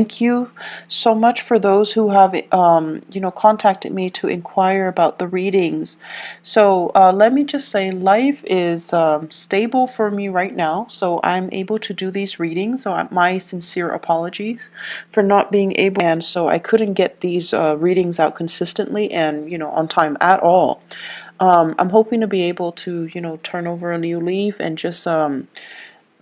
Thank you so much for those who have, contacted me to inquire about the readings. So let me just say, life is stable for me right now, so I'm able to do these readings. So my sincere apologies for not being able, and so I couldn't get these readings out consistently and on time at all. I'm hoping to be able to turn over a new leaf and just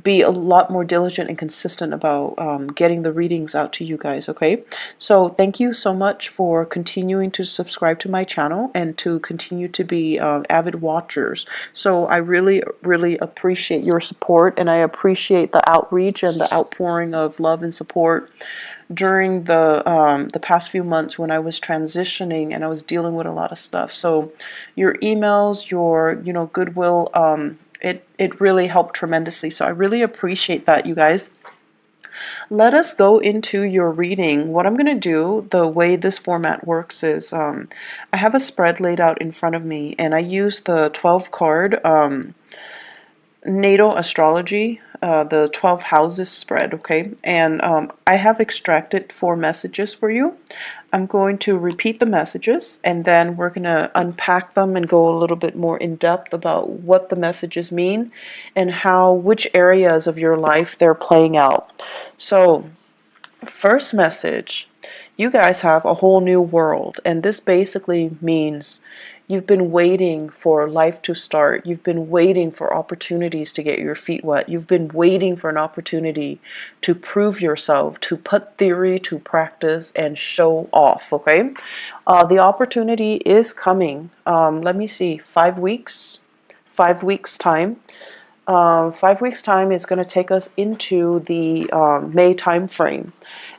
be a lot more diligent and consistent about getting the readings out to you guys, okay? So thank you so much for continuing to subscribe to my channel and to continue to be avid watchers. So I really, really appreciate your support, and I appreciate the outreach and the outpouring of love and support during the past few months when I was transitioning and I was dealing with a lot of stuff. So your emails, your goodwill, it really helped tremendously. So I really appreciate that, you guys. Let us go into your reading. What I'm going to do, the way this format works is I have a spread laid out in front of me, and I use the 12 card natal astrology, the 12 houses spread, okay? And I have extracted 4 messages for you. I'm going to repeat the messages, and then we're going to unpack them and go a little bit more in depth about what the messages mean and which areas of your life they're playing out. So, first message, you guys have a whole new world, and this basically means you've been waiting for life to start. You've been waiting for opportunities to get your feet wet. You've been waiting for an opportunity to prove yourself, to put theory to practice and show off, okay? The opportunity is coming. Let me see, 5 weeks? 5 weeks time. 5 weeks time is going to take us into the May time frame,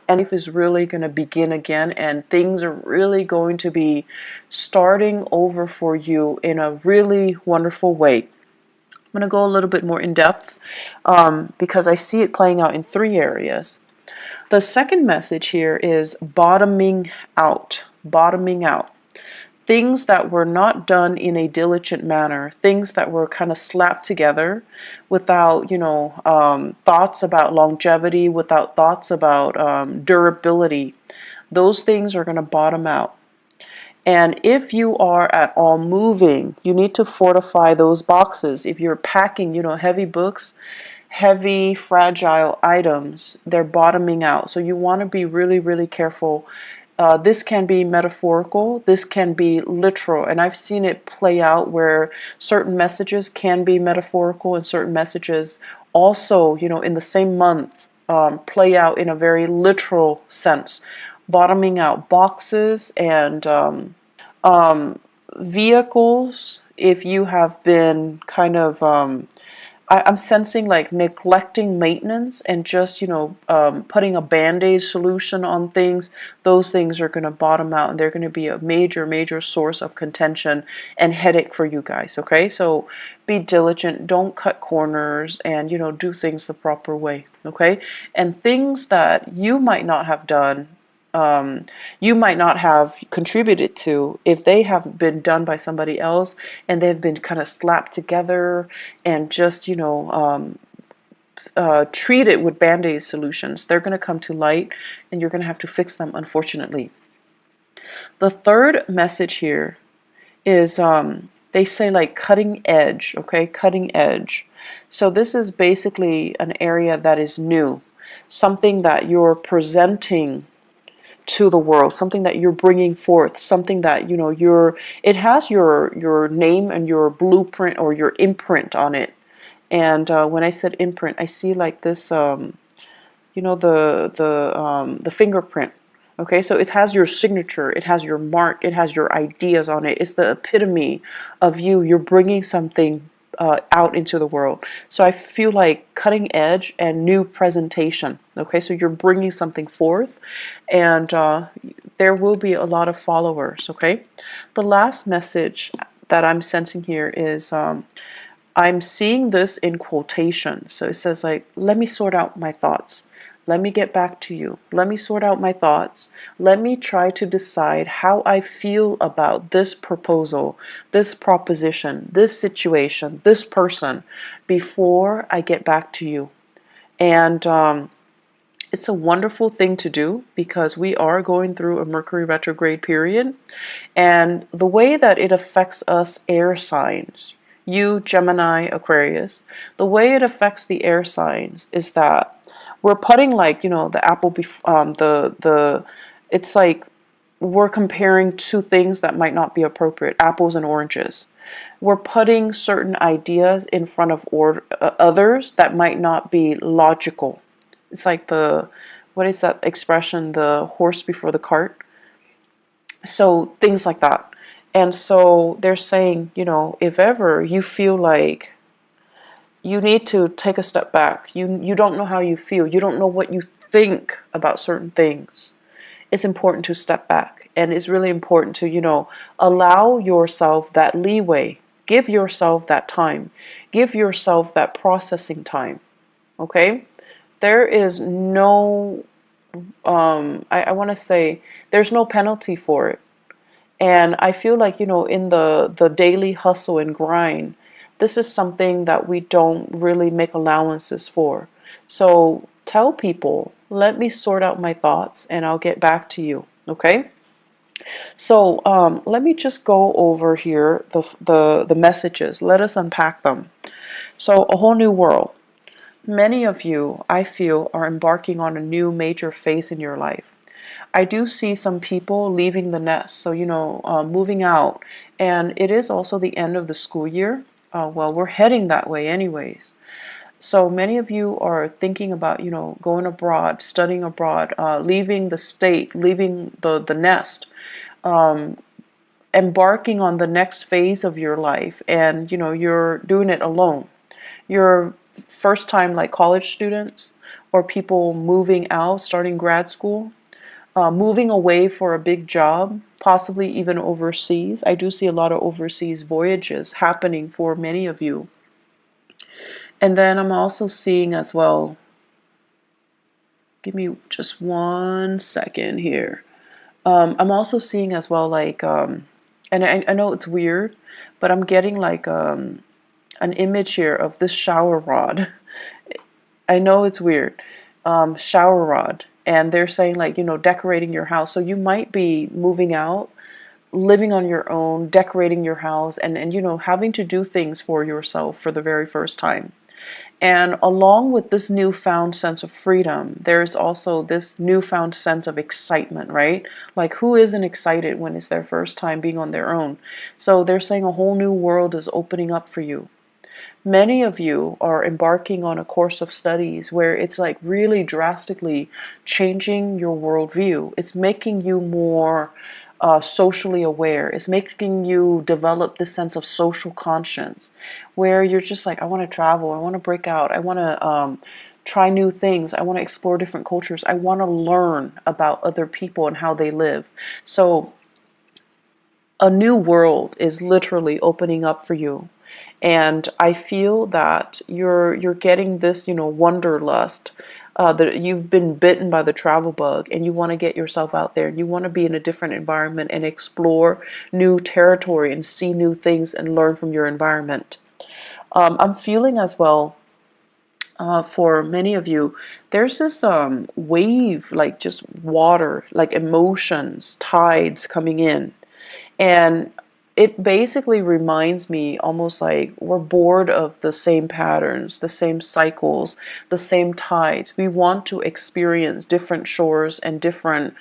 and life is really going to begin again, and things are really going to be starting over for you in a really wonderful way. I'm going to go a little bit more in depth because I see it playing out in 3 areas. The second message here is bottoming out. Bottoming out. Things that were not done in a diligent manner, things that were kind of slapped together without, thoughts about longevity, without thoughts about durability. Those things are going to bottom out. And if you are at all moving, you need to fortify those boxes. If you're packing, heavy books, heavy, fragile items, they're bottoming out. So you want to be really, really careful. This can be metaphorical, this can be literal, and I've seen it play out where certain messages can be metaphorical and certain messages also, in the same month, play out in a very literal sense. Bottoming out boxes and vehicles, if you have been kind of I'm sensing like neglecting maintenance and just, putting a band-aid solution on things. Those things are going to bottom out, and they're going to be a major, major source of contention and headache for you guys, okay? So be diligent. Don't cut corners and, do things the proper way, okay? And things that you might not have done, you might not have contributed to, if they have been done by somebody else and they've been kind of slapped together and just treated with band-aid solutions, they're going to come to light and you're going to have to fix them, unfortunately. The third message here is they say like cutting edge, okay? Cutting edge. So this is basically an area that is new, something that you're presenting to the world, something that you're bringing forth, something that it has your name and your blueprint or your imprint on it. And when I said imprint, I see like this the fingerprint. Okay, so it has your signature, it has your mark, it has your ideas on it. It's the epitome of you. You're bringing something out into the world. So I feel like cutting edge and new presentation. Okay, so you're bringing something forth, and there will be a lot of followers. Okay, the last message that I'm sensing here is I'm seeing this in quotations. So it says like, let me sort out my thoughts. Let me get back to you. Let me sort out my thoughts. Let me try to decide how I feel about this proposal, this proposition, this situation, this person before I get back to you. And It's a wonderful thing to do because we are going through a Mercury retrograde period, and the way that it affects us air signs, you, Gemini, Aquarius, the way it affects the air signs is that we're putting, like, the apple, it's like we're comparing two things that might not be appropriate, apples and oranges. We're putting certain ideas in front of others that might not be logical. It's like what is that expression, the horse before the cart? So things like that. And so they're saying, if ever you feel like you need to take a step back, you don't know how you feel, you don't know what you think about certain things, it's important to step back. And it's really important to, allow yourself that leeway. Give yourself that time. Give yourself that processing time. Okay? There is no, I want to say, there's no penalty for it. And I feel like, in the daily hustle and grind, this is something that we don't really make allowances for. So tell people, let me sort out my thoughts and I'll get back to you. Okay? So let me just go over here the messages. Let us unpack them. So a whole new world. Many of you, I feel, are embarking on a new major phase in your life. I do see some people leaving the nest, so, moving out. And it is also the end of the school year. Well, we're heading that way anyways. So many of you are thinking about, going abroad, studying abroad, leaving the state, leaving the nest, um, embarking on the next phase of your life. And, you're doing it alone. You're first time, like college students or people moving out, starting grad school, moving away for a big job, possibly even overseas. I do see a lot of overseas voyages happening for many of you. And then I'm also seeing as well, give me just 1 second here. I'm also seeing as well, like, and I know it's weird, but I'm getting like an image here of this shower rod. I know it's weird. Shower rod. And they're saying, like, decorating your house. So you might be moving out, living on your own, decorating your house, and having to do things for yourself for the very first time. And along with this newfound sense of freedom, there's also this newfound sense of excitement, right? Like, who isn't excited when it's their first time being on their own? So they're saying a whole new world is opening up for you. Many of you are embarking on a course of studies where it's like really drastically changing your worldview. It's making you more socially aware. It's making you develop this sense of social conscience where you're just like, I want to travel, I want to break out, I want to try new things, I want to explore different cultures, I want to learn about other people and how they live. So a new world is literally opening up for you. And I feel that you're getting this, wanderlust, that you've been bitten by the travel bug and you want to get yourself out there and you want to be in a different environment and explore new territory and see new things and learn from your environment. I'm feeling as well, for many of you, there's this wave, like just water, like emotions, tides coming in. And it basically reminds me almost like we're bored of the same patterns, the same cycles, the same tides. We want to experience different shores and different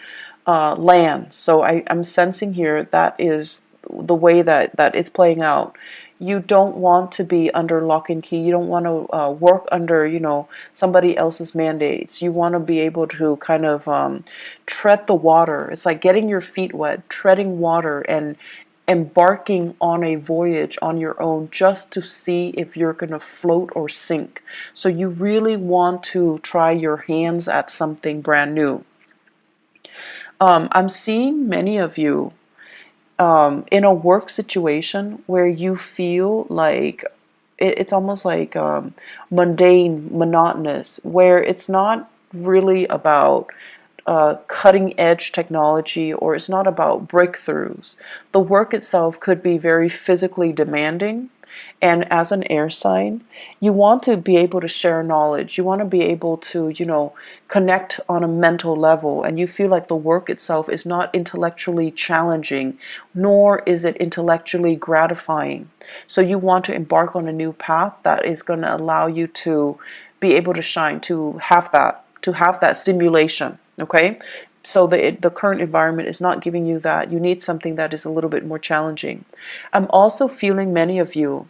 lands. So I'm sensing here that is the way that it's playing out. You don't want to be under lock and key. You don't want to work under, somebody else's mandates. You want to be able to kind of tread the water. It's like getting your feet wet, treading water, and embarking on a voyage on your own just to see if you're going to float or sink. So you really want to try your hands at something brand new. I'm seeing many of you in a work situation where you feel like it's almost like mundane, monotonous, where it's not really about cutting edge technology or it's not about breakthroughs. The work itself could be very physically demanding, And as an air sign, you want to be able to share knowledge. You want to be able to, connect on a mental level. And you feel like the work itself is not intellectually challenging, nor is it intellectually gratifying. So you want to embark on a new path that is going to allow you to be able to shine, to have that stimulation. Okay, so the current environment is not giving you that. You need something that is a little bit more challenging. I'm also feeling many of you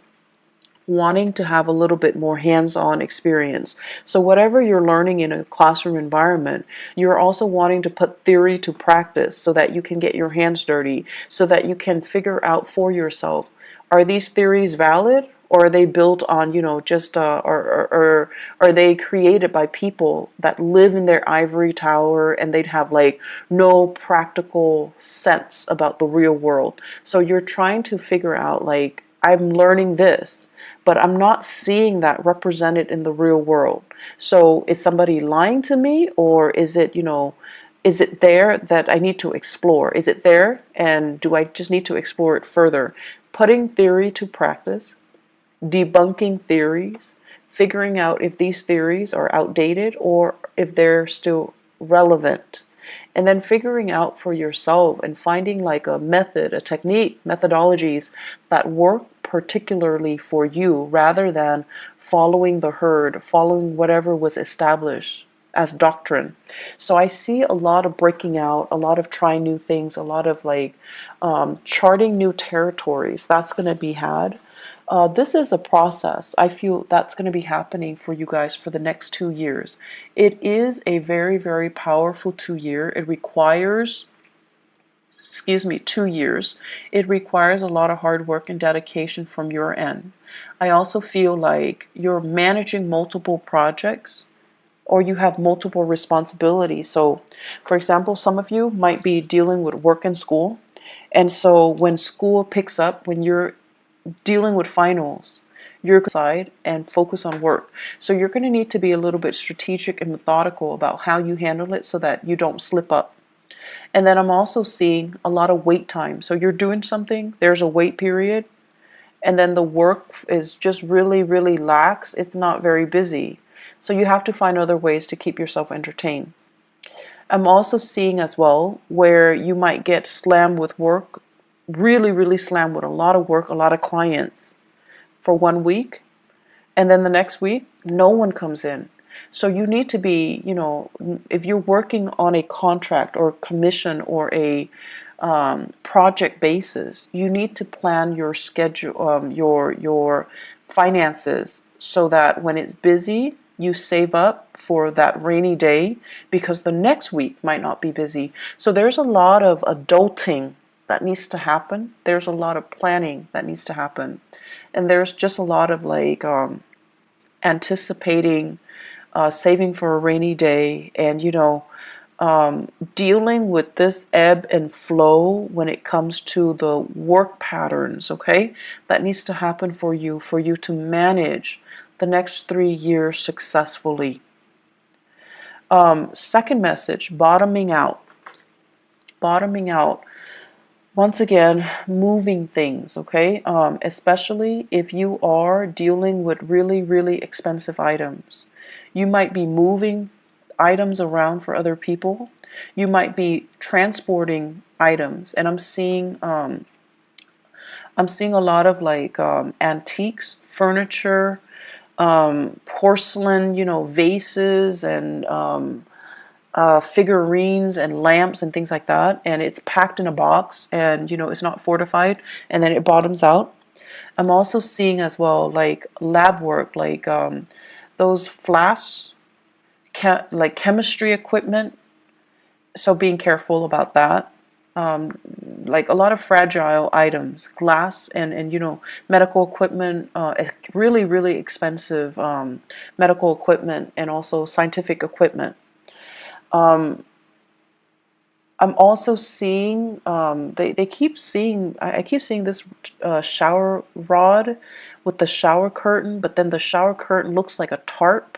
wanting to have a little bit more hands-on experience. So whatever you're learning in a classroom environment, you're also wanting to put theory to practice so that you can get your hands dirty, so that you can figure out for yourself, are these theories valid? Or are they built on, just, or are they created by people that live in their ivory tower and they'd have like no practical sense about the real world? So you're trying to figure out, like, I'm learning this, but I'm not seeing that represented in the real world. So is somebody lying to me, or is it there that I need to explore? Is it there, and do I just need to explore it further? Putting theory to practice, debunking theories, figuring out if these theories are outdated or if they're still relevant. And then figuring out for yourself and finding like a method, a technique, methodologies that work particularly for you, rather than following the herd, following whatever was established as doctrine. So I see a lot of breaking out, a lot of trying new things, a lot of like charting new territories. That's going to be had. This is a process. I feel that's going to be happening for you guys for the next 2 years. It is a very, very powerful 2 year. It requires, 2 years. It requires a lot of hard work and dedication from your end. I also feel like you're managing multiple projects, or you have multiple responsibilities. So, for example, some of you might be dealing with work and school. And so when school picks up, when you're dealing with finals, you're going to side and focus on work. So you're going to need to be a little bit strategic and methodical about how you handle it so that you don't slip up. And then I'm also seeing a lot of wait time. So you're doing something, there's a wait period, and then the work is just really, really lax. It's not very busy. So you have to find other ways to keep yourself entertained. I'm also seeing as well where you might get slammed with work, really, really slammed with a lot of work, a lot of clients for 1 week. And then the next week, no one comes in. So you need to be, if you're working on a contract or commission or a project basis, you need to plan your schedule, your finances, so that when it's busy, you save up for that rainy day, because the next week might not be busy. So there's a lot of adulting that needs to happen. There's a lot of planning that needs to happen. And there's just a lot of like anticipating, saving for a rainy day, and dealing with this ebb and flow when it comes to the work patterns. Okay, that needs to happen for you to manage the next 3 years successfully. Second message, bottoming out. Bottoming out. Once again, moving things, okay? Especially if you are dealing with really, really expensive items. You might be moving items around for other people. You might be transporting items, and I'm seeing a lot of like antiques, furniture, porcelain, vases, and figurines and lamps and things like that, and it's packed in a box, and it's not fortified, and then it bottoms out. I'm also seeing as well like lab work, like those flasks, like chemistry equipment. So being careful about that. Um, like a lot of fragile items, glass, and medical equipment, really, really expensive medical equipment, and also scientific equipment. Um, I'm also seeing, they keep seeing, I keep seeing this shower rod with the shower curtain, but then the shower curtain looks like a tarp.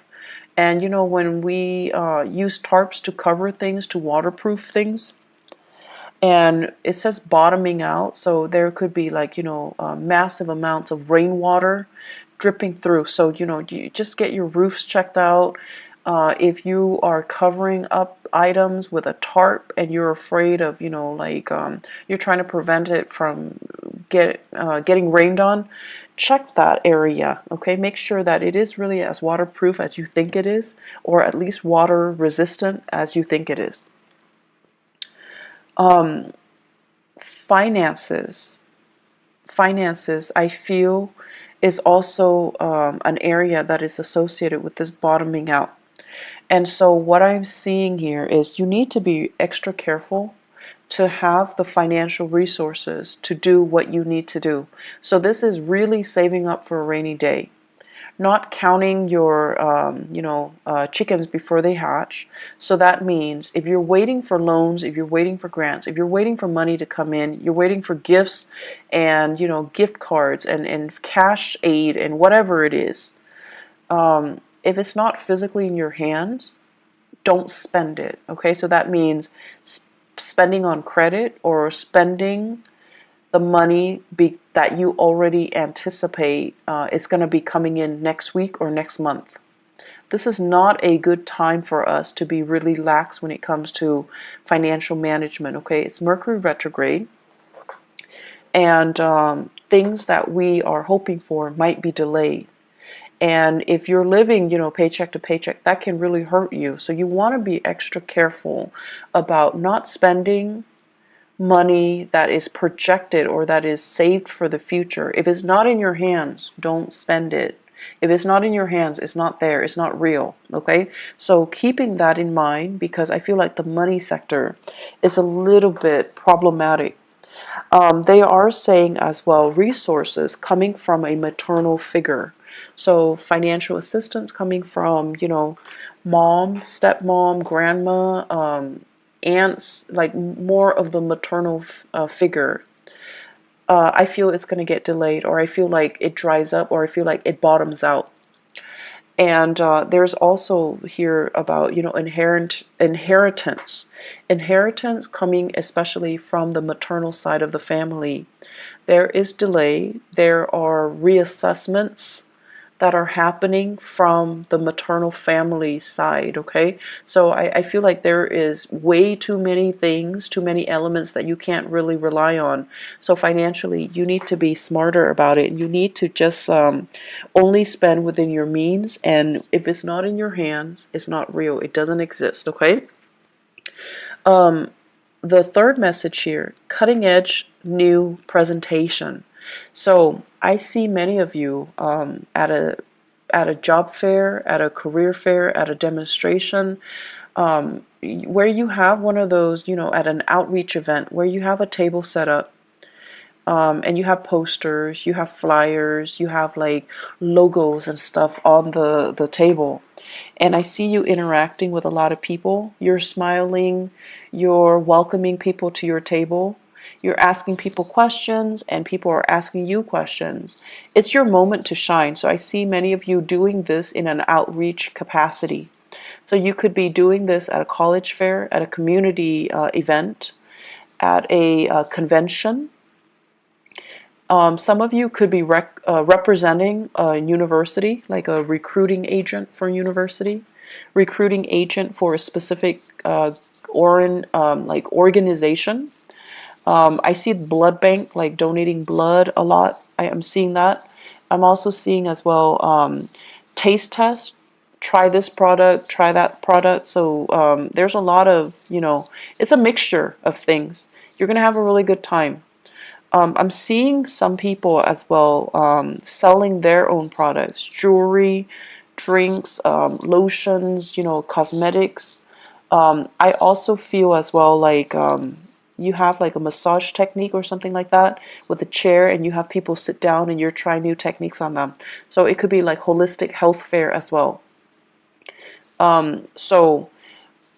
And when we use tarps to cover things, to waterproof things, And it says bottoming out, so there could be like, massive amounts of rainwater dripping through. So, you just get your roofs checked out. If you are covering up items with a tarp and you're afraid of, you're trying to prevent it from getting rained on, check that area, okay? Make sure that it is really as waterproof as you think it is, or at least water resistant as you think it is. Um, finances. Finances, I feel, is also an area that is associated with this bottoming out. And so what I'm seeing here is you need to be extra careful to have the financial resources to do what you need to do. So this is really saving up for a rainy day, not counting your chickens before they hatch. So that means if you're waiting for loans, if you're waiting for grants, if you're waiting for money to come in, you're waiting for gifts and gift cards and cash aid and whatever it is, if it's not physically in your hands, don't spend it. Okay, so that means spending on credit or spending the money that you already anticipate is going to be coming in next week or next month. This is not a good time for us to be really lax when it comes to financial management. Okay, it's Mercury retrograde, and things that we are hoping for might be delayed. And if you're living, paycheck to paycheck, that can really hurt you. So you want to be extra careful about not spending money that is projected or that is saved for the future. If it's not in your hands, don't spend it. If it's not in your hands, it's not there, it's not real, okay? So keeping that in mind, because I feel like the money sector is a little bit problematic. They are saying as well resources coming from a maternal figure. So financial assistance coming from, mom, stepmom, grandma, aunts, like more of the maternal figure. I feel it's going to get delayed, or I feel like it dries up, or I feel like it bottoms out. And there's also here about, inheritance. Inheritance coming especially from the maternal side of the family. There is delay. There are reassessments that are happening from the maternal family side, okay? So I feel like there is way too many things, too many elements that you can't really rely on. So financially, you need to be smarter about it. You need to just only spend within your means, and if it's not in your hands, it's not real. It doesn't exist, okay? The third message here, cutting edge new presentation. So I see many of you at a job fair, at a career fair, at a demonstration, where you have one of those, at an outreach event where you have a table set up, and you have posters, you have flyers, you have like logos and stuff on the table. And I see you interacting with a lot of people. You're smiling, you're welcoming people to your table, you're asking people questions, and people are asking you questions. It's your moment to shine. So I see many of you doing this in an outreach capacity. So you could be doing this at a college fair, at a community event, at a convention. Some of you could be representing a university, like a recruiting agent for a university, recruiting agent for a specific organization. I see blood bank, like donating blood a lot. I am seeing that. I'm also seeing as well taste test. Try this product, try that product. So there's a lot of, it's a mixture of things. You're going to have a really good time. I'm seeing some people as well selling their own products, jewelry, drinks, lotions, cosmetics. I also feel as well like you have like a massage technique or something like that with a chair, and you have people sit down and you're trying new techniques on them. So it could be like holistic health fair as well. So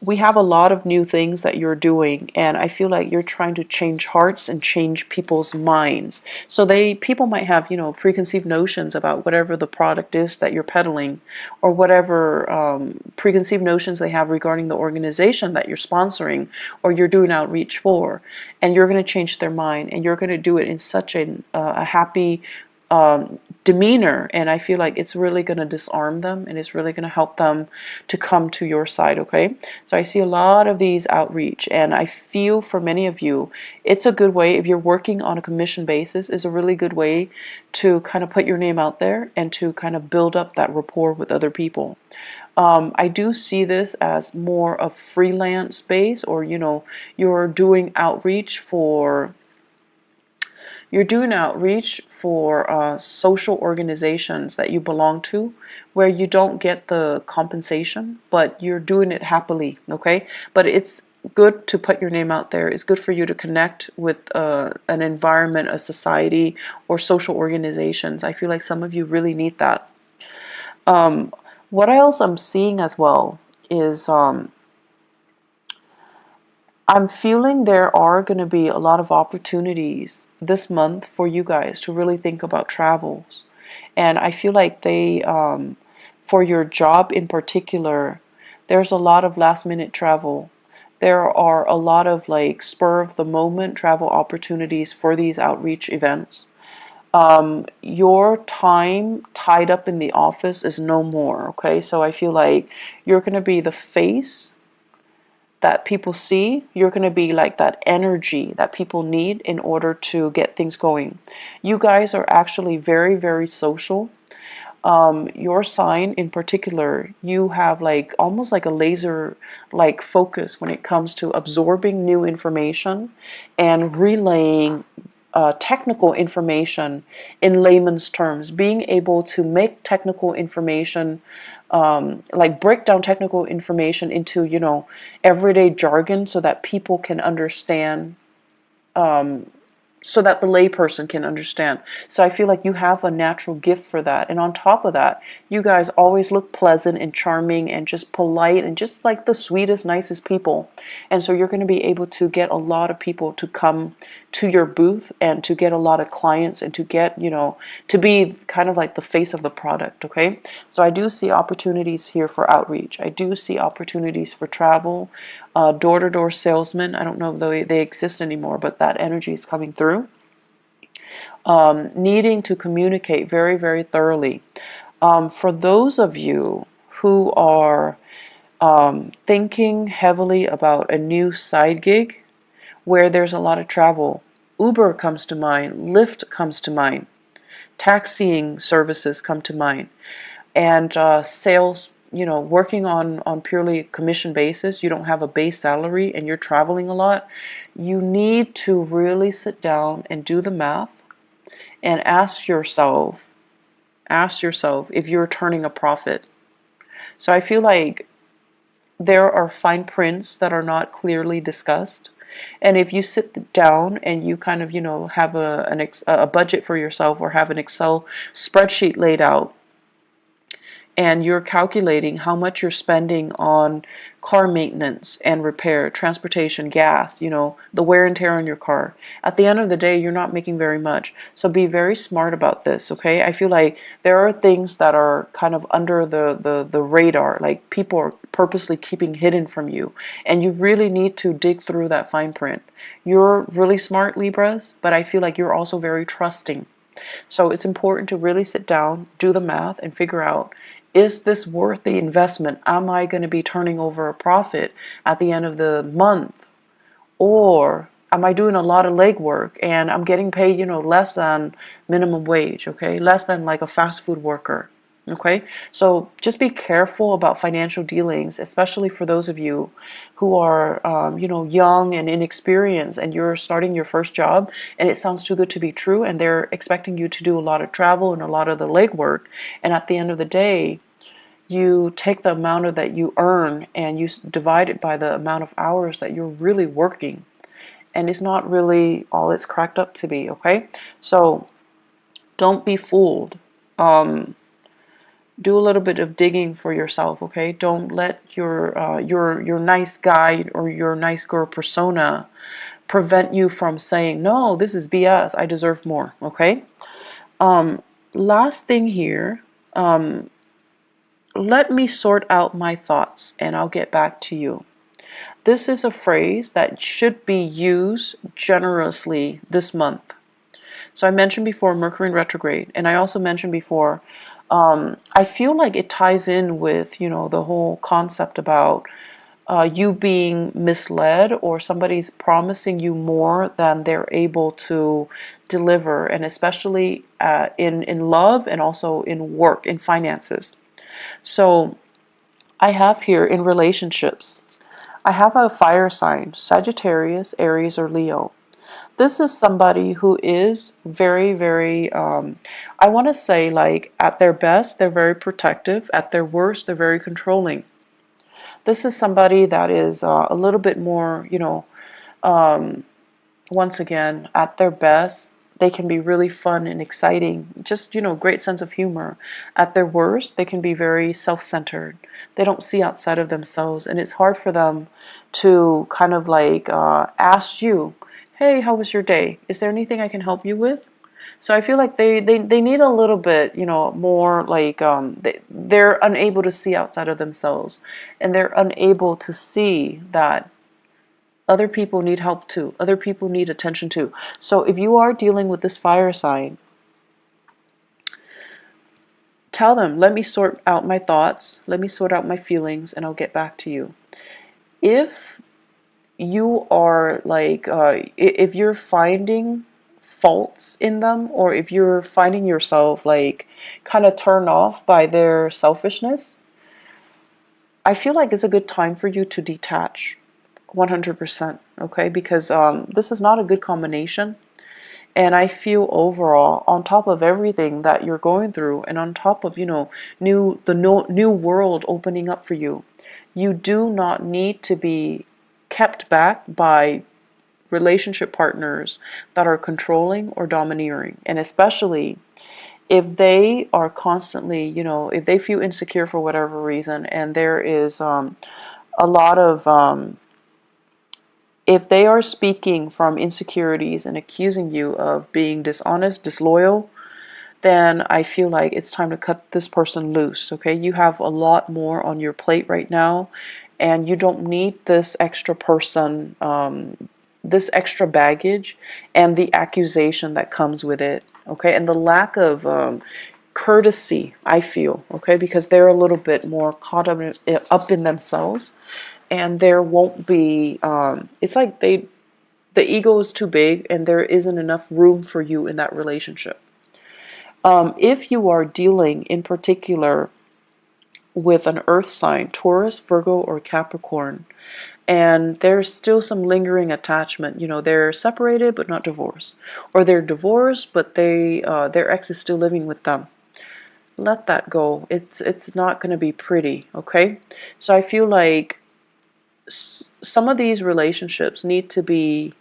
we have a lot of new things that you're doing, and I feel like you're trying to change hearts and change people's minds. So people might have, preconceived notions about whatever the product is that you're peddling, or whatever preconceived notions they have regarding the organization that you're sponsoring or you're doing outreach for, and you're going to change their mind, and you're going to do it in such a happy demeanor, and I feel like it's really going to disarm them, and it's really going to help them to come to your side. Okay, so I see a lot of these outreach, and I feel for many of you it's a good way, if you're working on a commission basis, is a really good way to kind of put your name out there and to kind of build up that rapport with other people. I do see this as more of freelance base, or you're doing outreach for social organizations that you belong to, where you don't get the compensation, but you're doing it happily, okay? But it's good to put your name out there. It's good for you to connect with an environment, a society, or social organizations. I feel like some of you really need that. What else I'm seeing as well is I'm feeling there are going to be a lot of opportunities this month for you guys to really think about travels. And I feel like for your job in particular, there's a lot of last minute travel. There are a lot of like spur of the moment travel opportunities for these outreach events. Your time tied up in the office is no more, okay? So I feel like you're going to be the face that people see. You're going to be like that energy that people need in order to get things going. You guys are actually very, very social. Your sign in particular, you have like almost like a laser like focus when it comes to absorbing new information and relaying technical information in layman's terms, being able to make technical information, like break down technical information into, everyday jargon so that people can understand, so that the layperson can understand. So I feel like you have a natural gift for that. And on top of that, you guys always look pleasant and charming and just polite and just like the sweetest, nicest people. And so you're going to be able to get a lot of people to come to your booth and to get a lot of clients and to get, to be kind of like the face of the product, okay? So I do see opportunities here for outreach. I do see opportunities for travel, door-to-door salesmen. I don't know if they exist anymore, but that energy is coming through. Needing to communicate very, very thoroughly. For those of you who are thinking heavily about a new side gig where there's a lot of travel, Uber comes to mind, Lyft comes to mind, taxiing services come to mind, and sales, working on purely commission basis. You don't have a base salary and you're traveling a lot. You need to really sit down and do the math and ask yourself if you're turning a profit. So I feel like there are fine prints that are not clearly discussed. And if you sit down and you kind of, have a budget for yourself, or have an Excel spreadsheet laid out, and you're calculating how much you're spending on car maintenance and repair, transportation, gas, the wear and tear on your car. At the end of the day, you're not making very much. So be very smart about this, okay? I feel like there are things that are kind of under the radar, like people are purposely keeping hidden from you, and you really need to dig through that fine print. You're really smart, Libras, but I feel like you're also very trusting. So it's important to really sit down, do the math, and figure out, is this worth the investment? Am I going to be turning over a profit at the end of the month? Or am I doing a lot of legwork and I'm getting paid, less than minimum wage, okay? Less than like a fast food worker, okay? So just be careful about financial dealings, especially for those of you who are, young and inexperienced, and you're starting your first job and it sounds too good to be true, and they're expecting you to do a lot of travel and a lot of the legwork, and at the end of the day, you take the amount of that you earn and you divide it by the amount of hours that you're really working, and it's not really all it's cracked up to be, okay? So don't be fooled. Do a little bit of digging for yourself, okay? Don't let your nice guy or your nice girl persona prevent you from saying, no, this is BS, I deserve more, okay? Last thing here, let me sort out my thoughts and I'll get back to you. This is a phrase that should be used generously this month. So I mentioned before Mercury in retrograde, and I also mentioned before, I feel like it ties in with, the whole concept about you being misled, or somebody's promising you more than they're able to deliver, and especially in love and also in work, in finances. So I have here in relationships, I have a fire sign, Sagittarius, Aries, or Leo. This is somebody who is very, very, I want to say, like, at their best, they're very protective. At their worst, they're very controlling. This is somebody that is a little bit more, once again, at their best, they can be really fun and exciting, just, great sense of humor. At their worst, they can be very self-centered. They don't see outside of themselves, and it's hard for them to kind of like ask you, hey, how was your day? Is there anything I can help you with? So I feel like they need a little bit, more like they're unable to see outside of themselves, and they're unable to see that other people need help too. Other people need attention too. So if you are dealing with this fire sign, tell them, let me sort out my thoughts, let me sort out my feelings, and I'll get back to you. If you are like, if you're finding faults in them, or if you're finding yourself like kind of turned off by their selfishness, I feel like it's a good time for you to detach 100%, okay? Because this is not a good combination. And I feel overall, on top of everything that you're going through, and on top of, new world opening up for you, you do not need to be kept back by relationship partners that are controlling or domineering. And especially if they are constantly, if they feel insecure for whatever reason, and there is a lot of if they are speaking from insecurities and accusing you of being dishonest, disloyal, then I feel like it's time to cut this person loose, okay? You have a lot more on your plate right now, and you don't need this extra person, this extra baggage, and the accusation that comes with it, okay? And the lack of courtesy, I feel, okay? Because they're a little bit more caught up in themselves, and there won't be it's like the ego is too big and there isn't enough room for you in that relationship. If you are dealing in particular with an earth sign, Taurus, Virgo, or Capricorn, and there's still some lingering attachment, they're separated but not divorced, or they're divorced but their ex is still living with them, let that go. It's not going to be pretty, okay? So I feel like some of these relationships need to be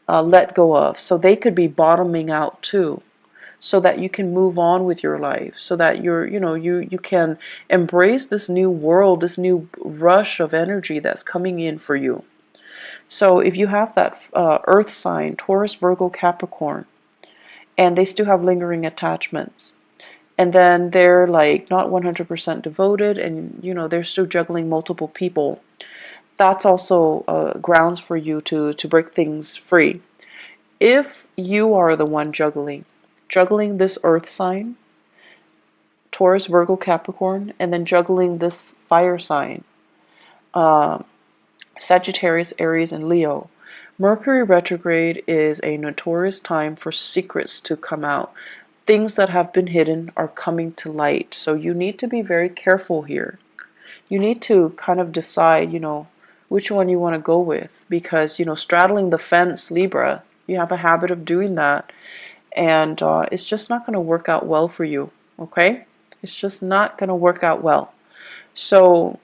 let go of, so they could be bottoming out too, so that you can move on with your life, so that you can embrace this new world, this new rush of energy that's coming in for you. So if you have that earth sign, Taurus, Virgo, Capricorn, and they still have lingering attachments, and then they're like not 100% devoted, and they're still juggling multiple people, that's also grounds for you to break things free. If you are the one juggling this earth sign, Taurus, Virgo, Capricorn, and then juggling this fire sign, uh, Sagittarius, Aries, and Leo, Mercury retrograde is a notorious time for secrets to come out. Things that have been hidden are coming to light. So you need to be very careful here. You need to kind of decide, which one you want to go with, because, straddling the fence, Libra, you have a habit of doing that, and it's just not going to work out well for you, okay? It's just not going to work out well. So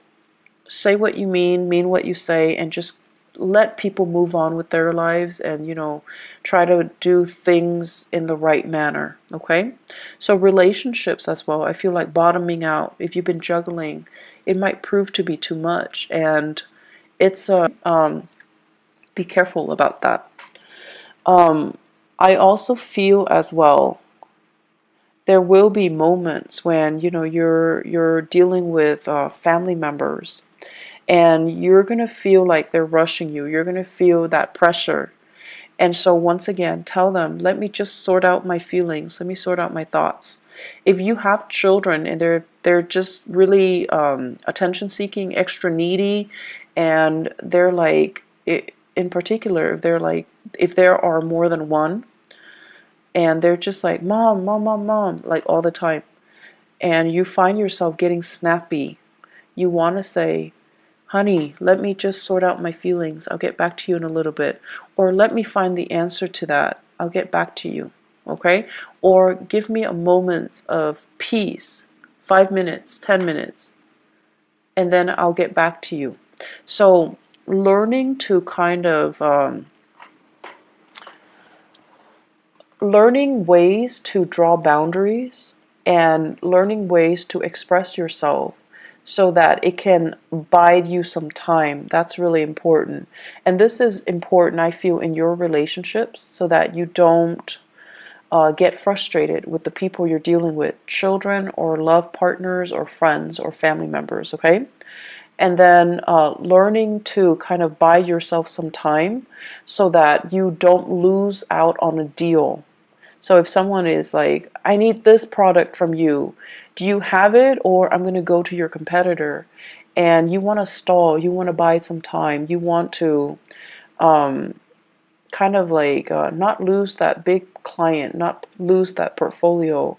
say what you mean what you say, and just let people move on with their lives and, try to do things in the right manner, okay? So relationships as well, I feel like bottoming out. If you've been juggling, it might prove to be too much, and it's be careful about that. Um, I also feel as well there will be moments when you're dealing with family members, and you're going to feel like they're rushing you. You're going to feel that pressure. And so once again, tell them, let me just sort out my feelings. Let me sort out my thoughts. If you have children and they're just really attention seeking, extra needy, and they're like, in particular, if there are more than one, and they're just like, mom, mom, mom, mom, like all the time, and you find yourself getting snappy, you want to say, honey, let me just sort out my feelings. I'll get back to you in a little bit. Or let me find the answer to that. I'll get back to you. Okay? Or give me a moment of peace, 5 minutes, 10 minutes, and then I'll get back to you. So learning to kind of learning ways to draw boundaries and learning ways to express yourself so that it can bide you some time. That's really important. And this is important, I feel, in your relationships so that you don't get frustrated with the people you're dealing with, children or love partners or friends or family members, okay? And then learning to kind of buy yourself some time so that you don't lose out on a deal. So if someone is like, I need this product from you, do you have it, or I'm going to go to your competitor? And you want to stall, you want to buy some time, you want to kind of like not lose that big client, not lose that portfolio,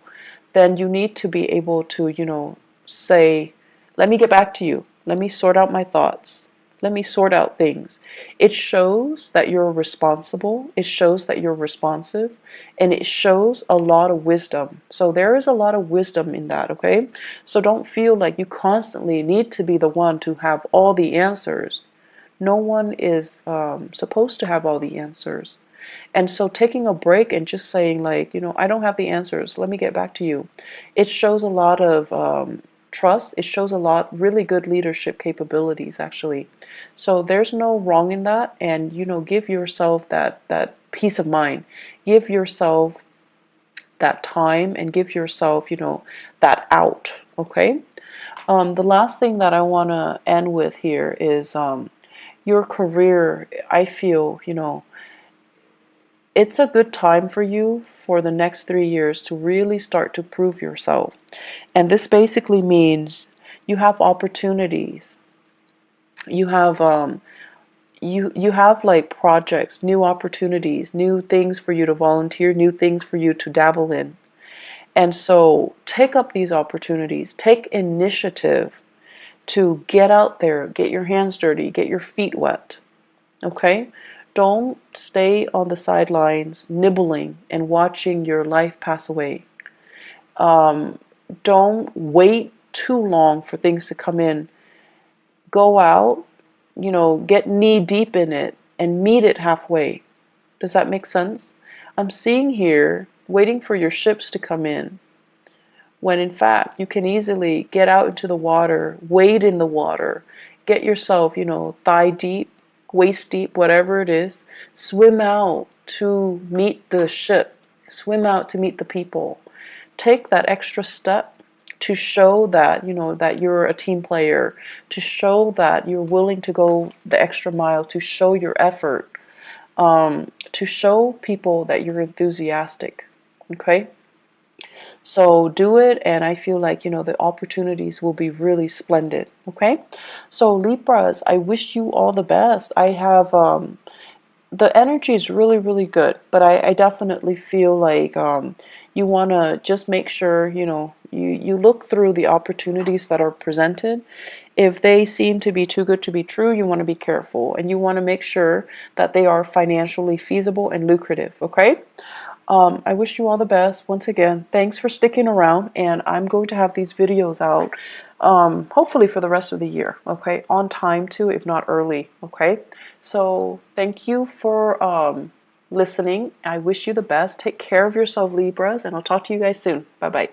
then you need to be able to, say, let me get back to you. Let me sort out my thoughts. Let me sort out things. It shows that you're responsible. It shows that you're responsive. And it shows a lot of wisdom. So there is a lot of wisdom in that, okay? So don't feel like you constantly need to be the one to have all the answers. No one is supposed to have all the answers. And so taking a break and just saying like, I don't have the answers. Let me get back to you. It shows a lot of trust. It shows a lot really good leadership capabilities actually. So there's no wrong in that. And give yourself that peace of mind. Give yourself that time and give yourself, that out. Okay. The last thing that I want to end with here is your career. I feel, it's a good time for you for the next 3 years to really start to prove yourself. And this basically means you have opportunities. You have you have like projects, new opportunities, new things for you to volunteer, new things for you to dabble in. And so take up these opportunities. Take initiative to get out there, get your hands dirty, get your feet wet. Okay? Don't stay on the sidelines nibbling and watching your life pass away. Don't wait too long for things to come in. Go out, get knee deep in it and meet it halfway. Does that make sense? I'm seeing here waiting for your ships to come in, when in fact you can easily get out into the water, wade in the water, get yourself, thigh deep, waist deep, whatever it is, swim out to meet the ship, swim out to meet the people. Take that extra step to show that, that you're a team player, to show that you're willing to go the extra mile, to show your effort, to show people that you're enthusiastic. Okay? So do it, and I feel like, the opportunities will be really splendid. Okay? So Libras, I wish you all the best. I have, the energy is really, really good, but I definitely feel like you want to just make sure, you look through the opportunities that are presented. If they seem to be too good to be true, you want to be careful, and you want to make sure that they are financially feasible and lucrative. Okay? I wish you all the best. Once again, thanks for sticking around, and I'm going to have these videos out hopefully for the rest of the year, okay? On time too, if not early, okay? So thank you for listening. I wish you the best. Take care of yourself, Libras, and I'll talk to you guys soon. Bye-bye.